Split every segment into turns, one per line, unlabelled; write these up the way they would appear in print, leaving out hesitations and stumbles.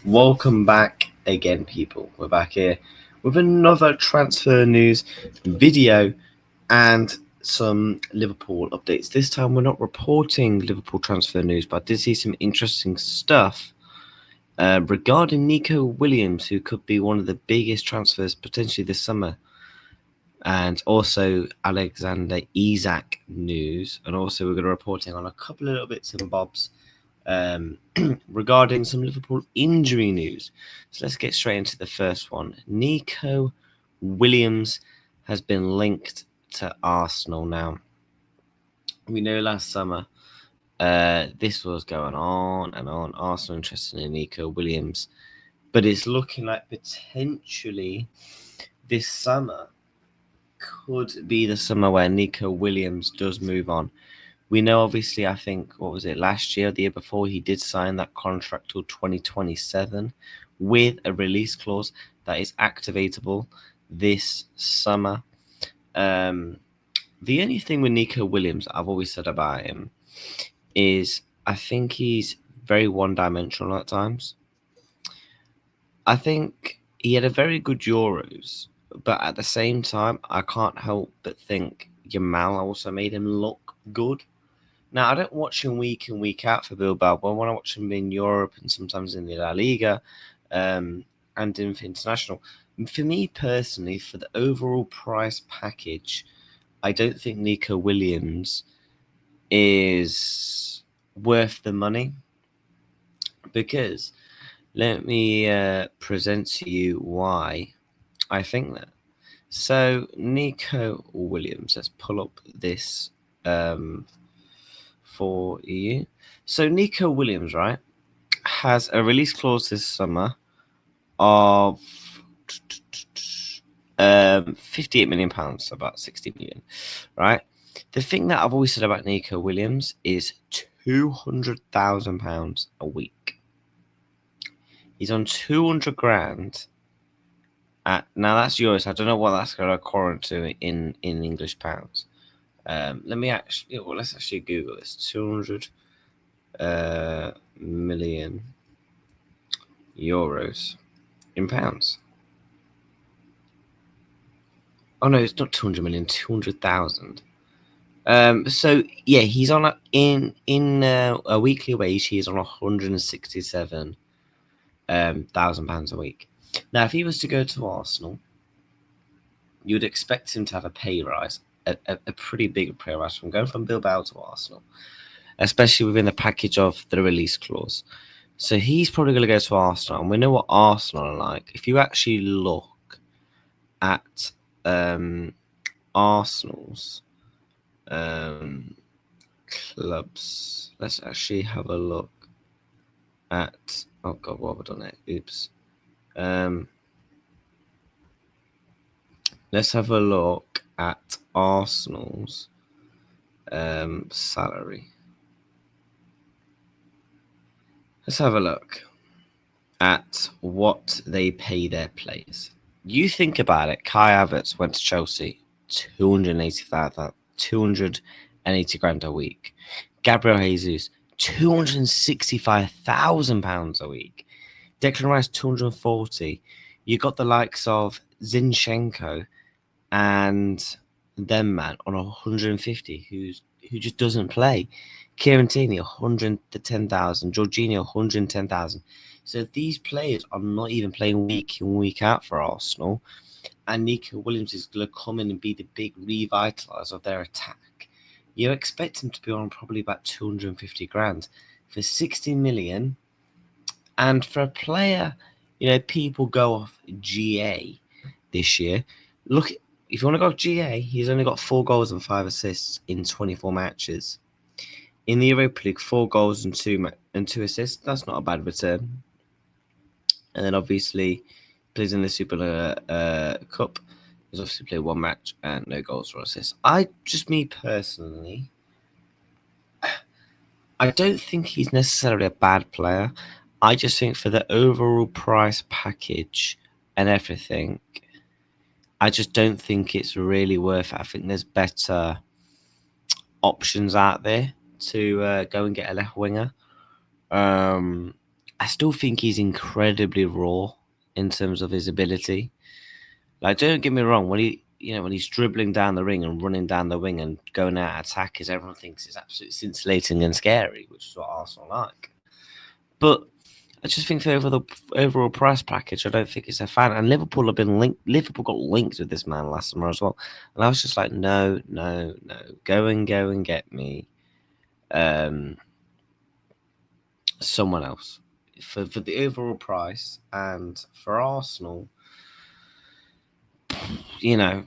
Welcome back again, people. We're back here with another transfer news video and some Liverpool updates. This time we're not reporting Liverpool transfer news, but I did see some interesting stuff regarding Nico Williams, who could be one of the biggest transfers potentially this summer. And also Alexander Isak news. And also we're going to be reporting on a couple of little bits and bobs regarding some Liverpool injury news. So let's get straight into the first one. Nico Williams has been linked to Arsenal now. We know last summer this was going on and on. Arsenal interested in Nico Williams. But it's looking like potentially this summer could be the summer where Nico Williams does move on. We know, obviously, I think, what was it, last year, the year before, he did sign that contract till 2027 with a release clause that is activatable this summer. The only thing with Nico Williams, I've always said about him, is I think he's very one-dimensional at times. I think he had a very good Euros, but at the same time, I can't help but think Yamal also made him look good. Now, I don't watch him week in, week out for Bilbao, but when I watch him in Europe and sometimes in the La Liga and in international, for me personally, for the overall price package, I don't think Nico Williams is worth the money, because let me present to you why I think that. So, Nico Williams, let's pull up this for you. So Nico Williams, right, has a release clause this summer of £58 million, so about 60 million, right? The thing that I've always said about Nico Williams is £200,000 a week. He's on 200 grand. Now that's euros. I don't know what that's going to correlate to in English pounds. Let's actually Google this. 200 million euros in pounds. Oh no, it's not 200 million. 200,000. So yeah, he's on in a weekly wage. He is on 167 thousand pounds a week. Now, if he was to go to Arsenal, you'd expect him to have a pay rise, a pretty big pay rise from Bilbao to Arsenal, especially within the package of the release clause. So he's probably going to go to Arsenal, and we know what Arsenal are like. If you actually look at Arsenal's clubs, let's actually have a look at. Oh God, what have I done there? Oops. Let's have a look at Arsenal's salary. Let's have a look at what they pay their players. You think about it. Kai Havertz went to Chelsea, 280 grand a week. Gabriel Jesus, £265,000 a week. Declan Rice, 240. You got the likes of Zinchenko and them man on 150, who just doesn't play. Kieran Tierney, 110,000. Jorginho, 110,000. So these players are not even playing week in, week out for Arsenal. And Nico Williams is going to come in and be the big revitaliser of their attack. You expect him to be on probably about 250 grand for 60 million. And for a player, people go off GA this year. Look, if you want to go off GA, he's only got 4 goals and 5 assists in 24 matches. In the Europa League, 4 goals and 2 assists. That's not a bad return. And then obviously plays in the Super Cup. He's obviously played 1 match and no goals or assists. Me personally, I don't think he's necessarily a bad player. I just think for the overall price package and everything, I just don't think it's really worth it. I think there's better options out there to go and get a left winger. I still think he's incredibly raw in terms of his ability. Like, don't get me wrong, when he's dribbling down the ring and running down the wing and going out attackers, everyone thinks it's absolutely scintillating and scary, which is what Arsenal like. But I just think over the overall price package, I don't think it's a fan. And Liverpool have been linked. Liverpool got linked with this man last summer as well, and I was just like, no, no, no, go and get me someone else for the overall price. And for Arsenal, you know,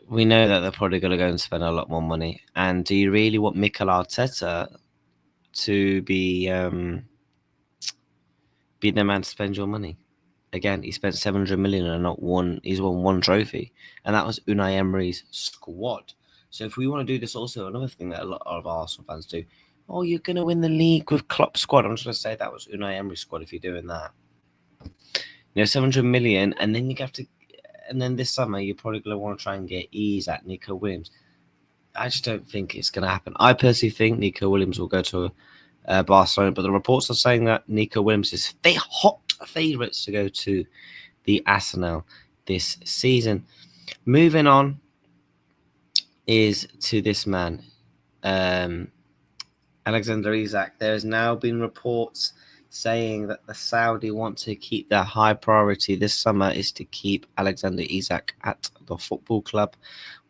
we know that they're probably going to go and spend a lot more money. And do you really want Mikel Arteta to be the man to spend your money? Again, he spent 700 million and not one. He's won one trophy, and that was Unai Emery's squad. So if we want to do this, also another thing that a lot of Arsenal fans do. Oh, you're going to win the league with Klopp's squad. I'm just going to say that was Unai Emery's squad. If you're doing that, 700 million, and then you have to, and then this summer you're probably going to want to try and get Isak, Nico Williams. I just don't think it's going to happen. I personally think Nico Williams will go to Barcelona, but the reports are saying that Nico Williams is hot favourites to go to the Arsenal this season. Moving on is to this man, Alexander Isak. There has now been reports saying that the Saudi want to keep their high priority this summer is to keep Alexander Isak at the football club.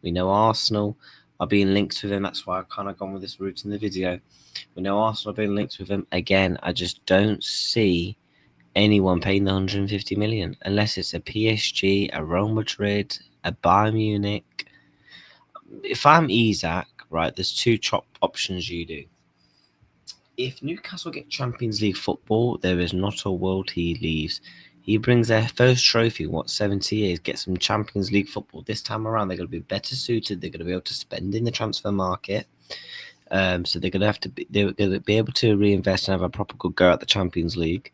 We know Arsenal are being linked with him. That's why I've kind of gone with this route in the video. We know Arsenal are being linked with him. Again, I just don't see anyone paying the 150 million unless it's a PSG, a Real Madrid, a Bayern Munich. If I'm Isak, right, there's two top options you do. If Newcastle get Champions League football, there is not a world he leaves. He brings their first trophy, 70 years, get some Champions League football. This time around, they're going to be better suited. They're going to be able to spend in the transfer market. So they're going to be able to reinvest and have a proper good go at the Champions League.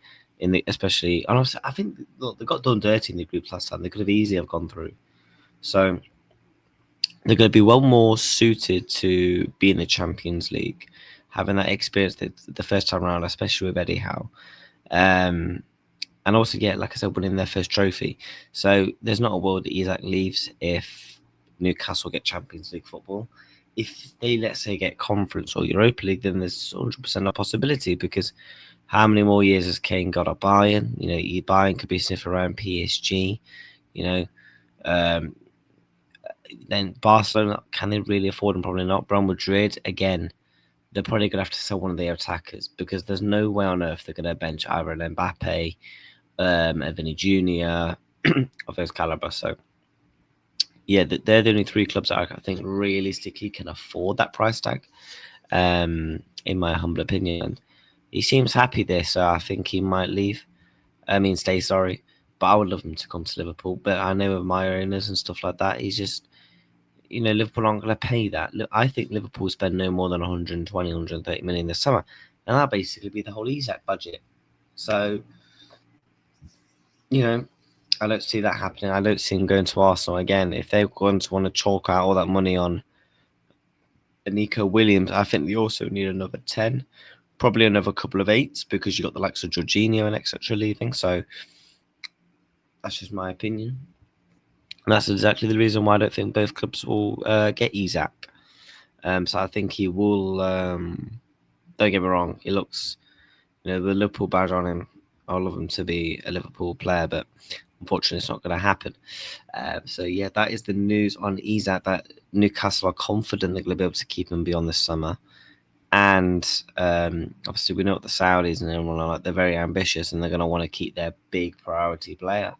Especially, and I think they got done dirty in the group last time. They could have easily have gone through. So they're going to be well more suited to be in the Champions League, having that experience the first time around, especially with Eddie Howe. And also, like I said, winning their first trophy. So there's not a world that Isak leaves if Newcastle get Champions League football. If they, let's say, get Conference or Europa League, then there's 100% a possibility, because how many more years has Kane got at Bayern? Bayern could be sniffing around PSG. Then Barcelona, can they really afford them? Probably not. Real Madrid, again, they're probably going to have to sell one of their attackers, because there's no way on earth they're going to bench either an Mbappe, a Vinny Jr., of those caliber. So, yeah, they're the only three clubs that I think realistically can afford that price tag, in my humble opinion. He seems happy there, so I think he might leave. Stay, sorry. But I would love him to come to Liverpool. But I know with my owners and stuff like that, he's just, Liverpool aren't going to pay that. I think Liverpool spend no more than 120, 130 million this summer. And that'll basically be the whole Isak budget. So, I don't see that happening. I don't see him going to Arsenal again. If they're going to want to chalk out all that money on Nico Williams, I think they also need another 10. Probably another couple of 8s, because you got the likes of Jorginho and etc. leaving. So that's just my opinion. And that's exactly the reason why I don't think both clubs will get Isak. So I think he will. Don't get me wrong. He looks, the Liverpool badge on him. I love him to be a Liverpool player, but unfortunately, it's not going to happen. So yeah, that is the news on Isak. That Newcastle are confident they're going to be able to keep him beyond this summer. And obviously, we know what the Saudis and everyone are like. They're very ambitious, and they're going to want to keep their big priority player.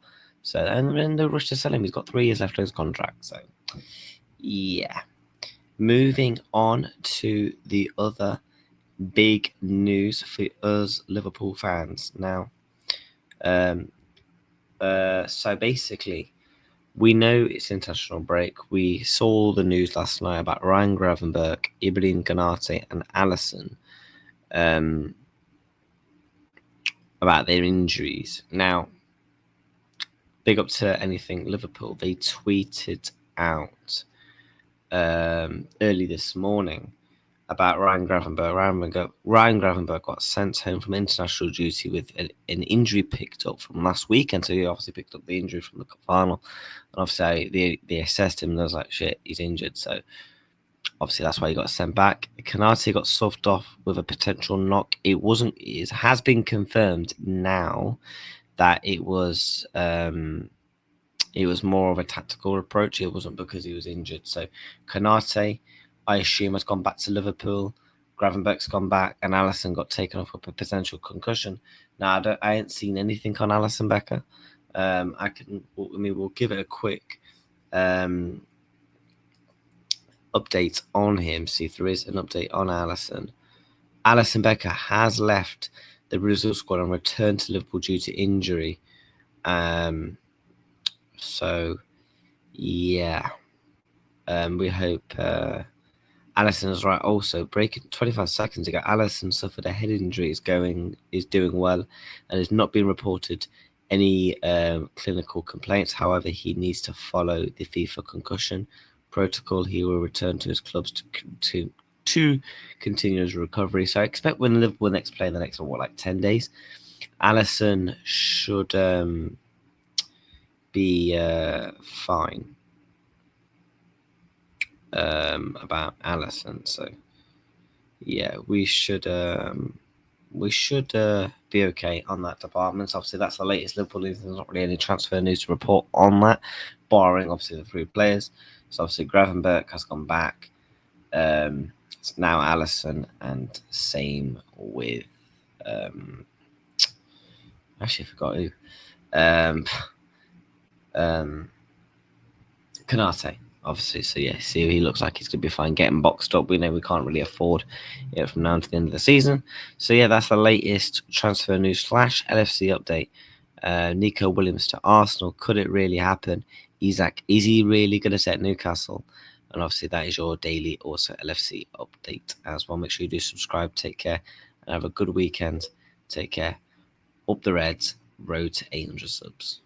So, and then they'll rush to sell him. He's got 3 years left on his contract. So, yeah. Moving on to the other big news for us Liverpool fans. Now, so basically, we know it's international break. We saw the news last night about Ryan Gravenberch, Ibrahim Konate, and Alisson, about their injuries. Now, big up to anything Liverpool. They tweeted out early this morning about Ryan Gravenberg. Ryan Gravenberg got sent home from international duty with an injury picked up from last weekend. So he obviously picked up the injury from the cup final. And obviously they assessed him and I was like, shit, he's injured. So obviously that's why he got sent back. Kanate got subbed off with a potential knock. It has been confirmed now that it was more of a tactical approach. It wasn't because he was injured. So Kanate, I assume, has gone back to Liverpool. Gravenberg's gone back, and Allison got taken off with a potential concussion. Now I ain't seen anything on Allison Becker. We'll give it a quick update on him. See if there is an update on Allison. Allison Becker has left the Brazil squad and returned to Liverpool due to injury. So yeah. We hope Allison is right. Also, breaking 25 seconds ago, Allison suffered a head injury. Is doing well, and has not been reported any clinical complaints. However, he needs to follow the FIFA concussion protocol. He will return to his clubs to continue his recovery. So I expect when Liverpool next play in the next 10 days, Allison should be fine. About Allison. So yeah, we should be okay on that department. Obviously, that's the latest Liverpool news. There's not really any transfer news to report on that, barring obviously the three players. So obviously Gravenberg has gone back. It's now Allison, and same with actually I forgot who. Kanate, obviously. So yeah, see, he looks like he's going to be fine getting boxed up. We know we can't really afford it from now to the end of the season. So yeah, that's the latest transfer news / LFC update. Nico Williams to Arsenal. Could it really happen? Isak, is he really going to set Newcastle? And obviously that is your daily also LFC update as well. Make sure you do subscribe. Take care and have a good weekend. Take care. Up the Reds. Road to 800 subs.